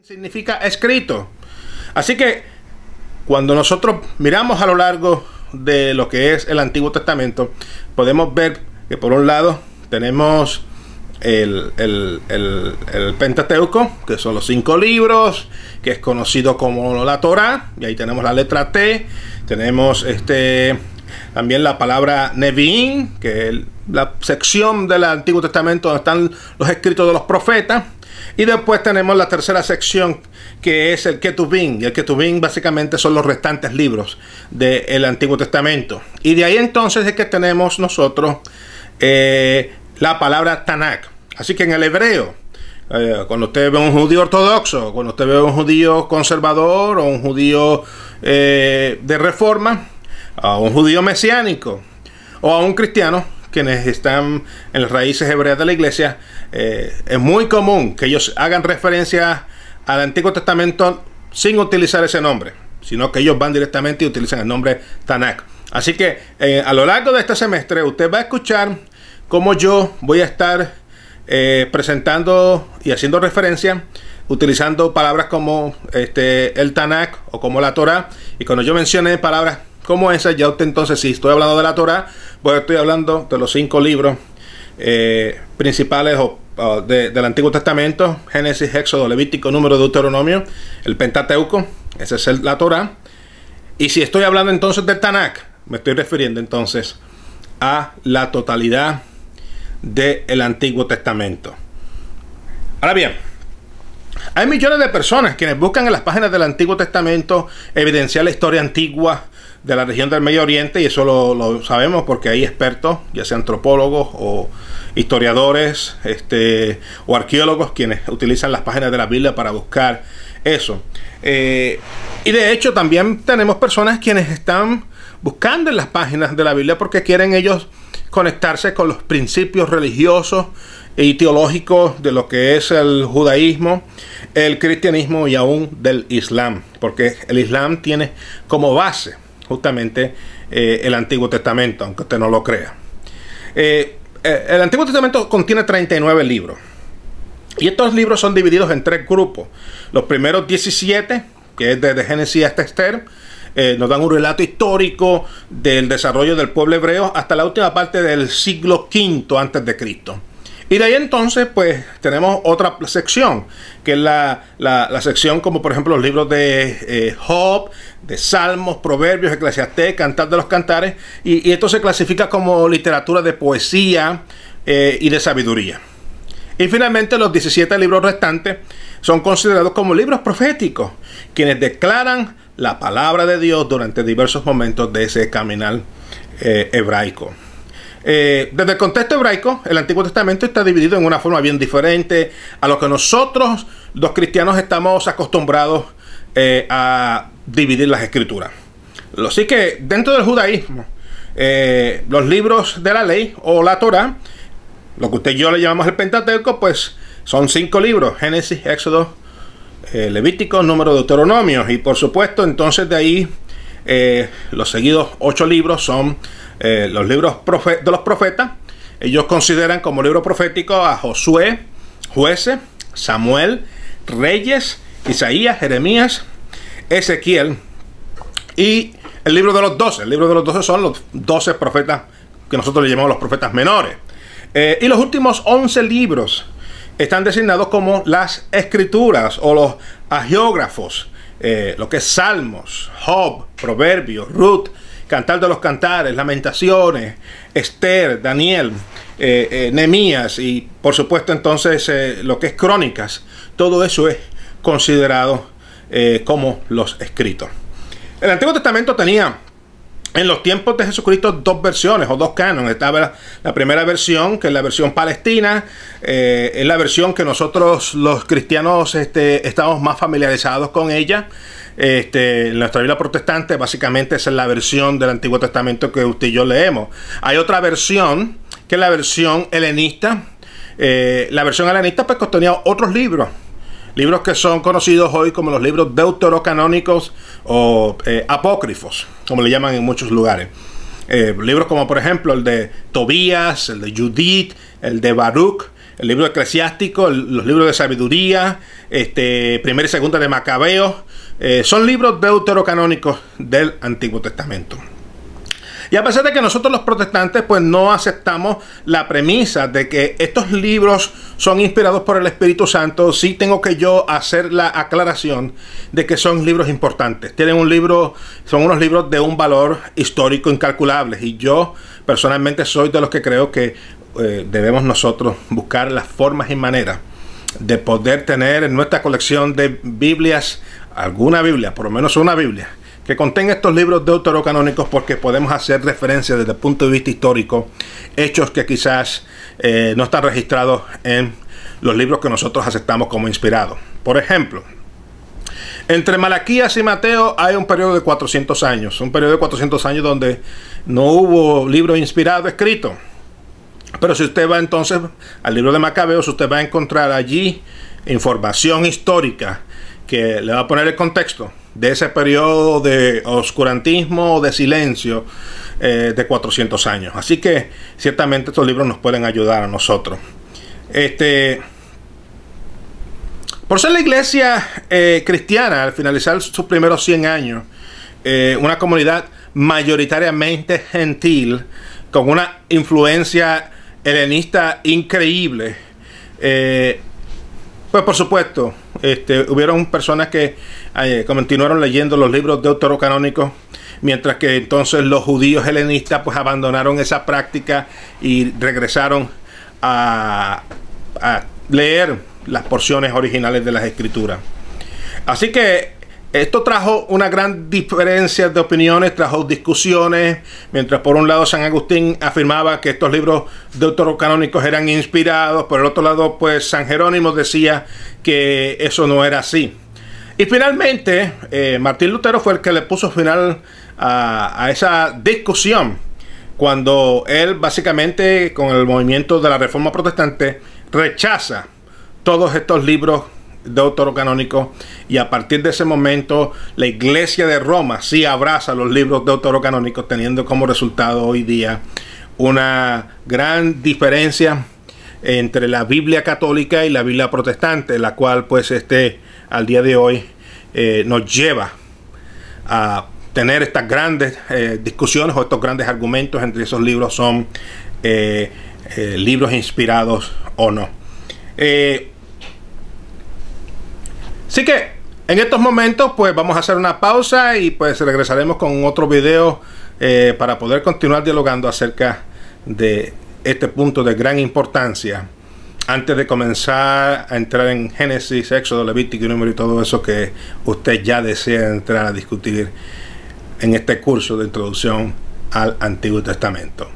significa escrito. Así que cuando nosotros miramos a lo largo de lo que es el Antiguo Testamento, podemos ver que por un lado tenemos el Pentateuco, que son los 5 libros, que es conocido como la Torá, y ahí tenemos la letra T. Tenemos también la palabra Nevi'im, que es la sección del Antiguo Testamento donde están los escritos de los profetas. Y después tenemos la tercera sección, que es el Ketuvim. Y el Ketuvim básicamente son los restantes libros del Antiguo Testamento. Y de ahí entonces es que tenemos nosotros la palabra Tanakh. Así que en el hebreo, cuando usted ve a un judío ortodoxo, cuando usted ve a un judío conservador o un judío de reforma, a un judío mesiánico o a un cristiano, quienes están en las raíces hebreas de la iglesia, es muy común que ellos hagan referencia al Antiguo Testamento sin utilizar ese nombre, sino que ellos van directamente y utilizan el nombre Tanakh. Así que a lo largo de este semestre usted va a escuchar cómo yo voy a estar presentando y haciendo referencia utilizando palabras como el Tanakh o como la Torah. Y cuando yo mencione palabras como esa, ya usted entonces, si estoy hablando de la Torá, pues estoy hablando de los 5 libros principales del Antiguo Testamento: Génesis, Éxodo, Levítico, Número, Deuteronomio, el Pentateuco, ese es la Torá. Y si estoy hablando entonces del Tanakh, me estoy refiriendo entonces a la totalidad del Antiguo Testamento. Ahora bien, hay millones de personas quienes buscan en las páginas del Antiguo Testamento evidenciar la historia antigua de la región del Medio Oriente, y eso lo sabemos porque hay expertos, ya sea antropólogos o historiadores o arqueólogos, quienes utilizan las páginas de la Biblia para buscar eso. Y de hecho también tenemos personas quienes están buscando en las páginas de la Biblia porque quieren ellos conectarse con los principios religiosos y teológicos de lo que es el judaísmo, el cristianismo y aún del Islam, porque el Islam tiene como base justamente el Antiguo Testamento, aunque usted no lo crea. El Antiguo Testamento contiene 39 libros, y estos libros son divididos en 3 grupos. Los primeros 17, que es desde Génesis hasta Esther, nos dan un relato histórico del desarrollo del pueblo hebreo hasta la última parte del siglo V antes de Cristo. Y de ahí entonces pues tenemos otra sección, que es la sección como por ejemplo los libros de Job, de Salmos, Proverbios, Eclesiastés, Cantar de los Cantares, y esto se clasifica como literatura de poesía y de sabiduría. Y finalmente los 17 libros restantes son considerados como libros proféticos, quienes declaran la palabra de Dios durante diversos momentos de ese caminar hebraico. Desde el contexto hebraico, el Antiguo Testamento está dividido en una forma bien diferente a lo que nosotros, los cristianos, estamos acostumbrados a dividir las escrituras. Así que dentro del judaísmo, los libros de la ley o la Torá, lo que usted y yo le llamamos el Pentateuco, pues son 5 libros: Génesis, Éxodo, Levítico, Número, Deuteronomio. Y por supuesto entonces de ahí los seguidos 8 libros son los libros de los profetas. Ellos consideran como libro profético a Josué, Jueces, Samuel, Reyes, Isaías, Jeremías, Ezequiel y el libro de los 12. El libro de los 12 son los 12 profetas que nosotros le llamamos los profetas menores. Y los últimos 11 libros están designados como las escrituras o los agiógrafos, lo que es Salmos, Job, Proverbios, Ruth, Cantar de los Cantares, Lamentaciones, Esther, Daniel, Nehemías y por supuesto entonces lo que es Crónicas. Todo eso es considerado como los escritos. El Antiguo Testamento tenía en los tiempos de Jesucristo 2 versiones o 2 cánones. Estaba la primera versión, que es la versión palestina, es la versión que nosotros los cristianos estamos más familiarizados con ella. En nuestra Biblia protestante básicamente esa es la versión del Antiguo Testamento que usted y yo leemos. Hay otra versión, que es la versión helenista. La versión helenista pues contenía otros libros que son conocidos hoy como los libros deuterocanónicos o apócrifos, como le llaman en muchos lugares. Libros como por ejemplo el de Tobías, el de Judith, el de Baruch, el libro eclesiástico, los libros de sabiduría, primera y segunda de Macabeos, son libros deuterocanónicos del Antiguo Testamento. Y a pesar de que nosotros los protestantes pues no aceptamos la premisa de que estos libros son inspirados por el Espíritu Santo, sí tengo que yo hacer la aclaración de que son libros importantes. Son unos libros de un valor histórico incalculable, y yo personalmente soy de los que creo que debemos nosotros buscar las formas y maneras de poder tener en nuestra colección de Biblias alguna Biblia, por lo menos una Biblia, que contenga estos libros deuterocanónicos, porque podemos hacer referencia desde el punto de vista histórico, hechos que quizás no están registrados en los libros que nosotros aceptamos como inspirados. Por ejemplo, entre Malaquías y Mateo hay un periodo de 400 años, donde no hubo libro inspirado escrito. Pero si usted va entonces al libro de Macabeos, usted va a encontrar allí información histórica que le va a poner el contexto de ese periodo de oscurantismo o de silencio de 400 años. Así que ciertamente estos libros nos pueden ayudar a nosotros. Por ser la iglesia cristiana, al finalizar sus primeros 100 años, una comunidad mayoritariamente gentil, con una influencia helenista increíble, pues por supuesto, hubieron personas que continuaron leyendo los libros deuterocanónicos, mientras que entonces los judíos helenistas pues abandonaron esa práctica y regresaron a leer las porciones originales de las escrituras. Así que esto trajo una gran diferencia de opiniones, trajo discusiones, mientras por un lado San Agustín afirmaba que estos libros deuterocanónicos eran inspirados, por el otro lado pues San Jerónimo decía que eso no era así. Y finalmente Martín Lutero fue el que le puso final a esa discusión, cuando él básicamente, con el movimiento de la Reforma Protestante, rechaza todos estos libros deuterocanónicos, y a partir de ese momento la Iglesia de Roma sí abraza los libros deuterocanónicos, teniendo como resultado hoy día una gran diferencia entre la Biblia católica y la Biblia protestante, la cual pues al día de hoy nos lleva a tener estas grandes discusiones, o estos grandes argumentos entre esos libros son libros inspirados o no. Así que en estos momentos pues vamos a hacer una pausa, y pues regresaremos con otro video para poder continuar dialogando acerca de este punto de gran importancia, antes de comenzar a entrar en Génesis, Éxodo, Levítico y Número y todo eso que usted ya desea entrar a discutir en este curso de introducción al Antiguo Testamento.